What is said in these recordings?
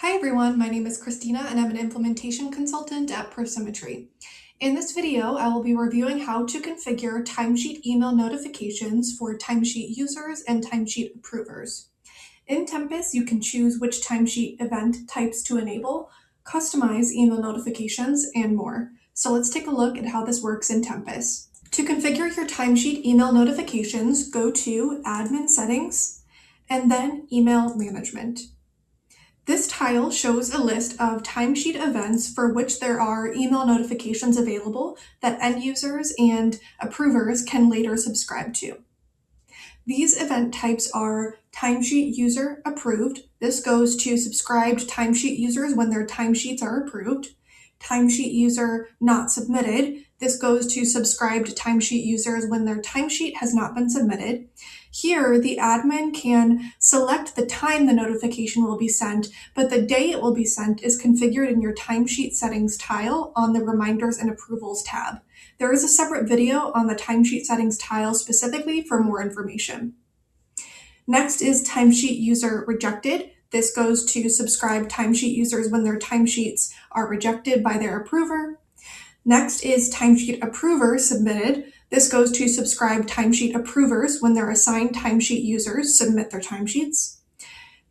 Hi everyone, my name is Christina and I'm an implementation consultant at Prosymmetry. In this video, I will be reviewing how to configure timesheet email notifications for timesheet users and timesheet approvers. In Tempus, you can choose which timesheet event types to enable, customize email notifications, and more. So let's take a look at how this works in Tempus. To configure your timesheet email notifications, go to Admin Settings, and then Email Management. This tile shows a list of timesheet events for which there are email notifications available that end users and approvers can later subscribe to. These event types are timesheet user approved. This goes to subscribed timesheet users when their timesheets are approved. Timesheet user not submitted. This goes to subscribed timesheet users when their timesheet has not been submitted. Here, the admin can select the time the notification will be sent, but the day it will be sent is configured in your timesheet settings tile on the Reminders and Approvals tab. There is a separate video on the timesheet settings tile specifically for more information. Next is timesheet user rejected. This goes to subscribed timesheet users when their timesheets are rejected by their approver. Next is timesheet approver submitted. This goes to subscribed timesheet approvers when their assigned timesheet users submit their timesheets.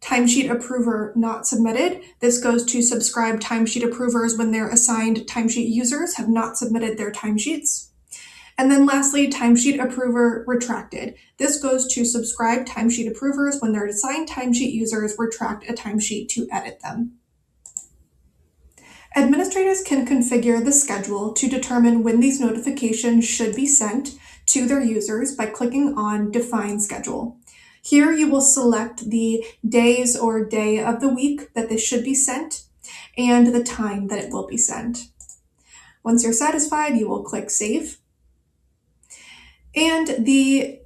Timesheet approver not submitted. This goes to subscribed timesheet approvers when their assigned timesheet users have not submitted their timesheets. And then lastly, timesheet approver retracted. This goes to subscribed timesheet approvers when their assigned timesheet users retract a timesheet to edit them. Administrators can configure the schedule to determine when these notifications should be sent to their users by clicking on Define Schedule. Here you will select the days or day of the week that this should be sent and the time that it will be sent. Once you're satisfied, you will click Save. And the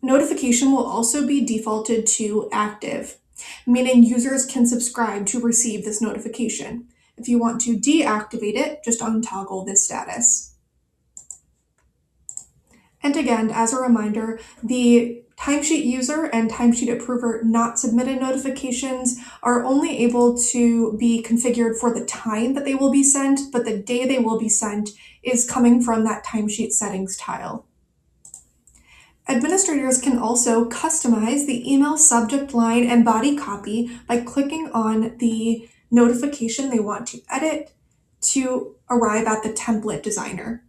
notification will also be defaulted to active, meaning users can subscribe to receive this notification. If you want to deactivate it, just untoggle this status. And again, as a reminder, the timesheet user and timesheet approver not submitted notifications are only able to be configured for the time that they will be sent, but the day they will be sent is coming from that timesheet settings tile. Administrators can also customize the email subject line and body copy by clicking on the notification they want to edit to arrive at the template designer.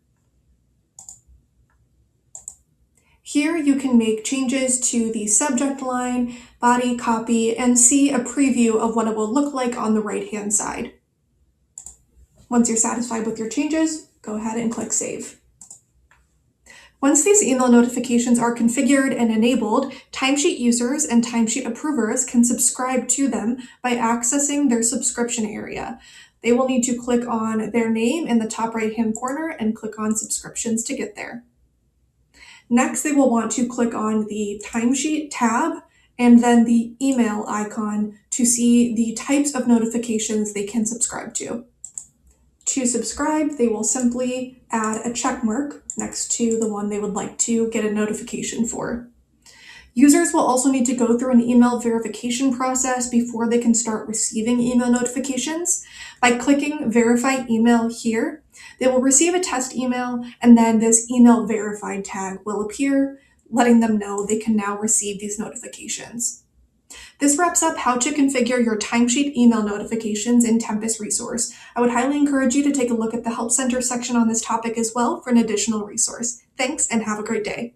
Here you can make changes to the subject line, body copy, and see a preview of what it will look like on the right-hand side. Once you're satisfied with your changes, go ahead and click Save. Once these email notifications are configured and enabled, timesheet users and timesheet approvers can subscribe to them by accessing their subscription area. They will need to click on their name in the top right-hand corner and click on Subscriptions to get there. Next, they will want to click on the Timesheet tab and then the email icon to see the types of notifications they can subscribe to. To subscribe, they will simply add a check mark next to the one they would like to get a notification for. Users will also need to go through an email verification process before they can start receiving email notifications. By clicking Verify Email here, they will receive a test email, and then this Email Verified tag will appear, letting them know they can now receive these notifications. This wraps up how to configure your timesheet email notifications in Tempus resource. I would highly encourage you to take a look at the Help Center section on this topic as well for an additional resource. Thanks and have a great day.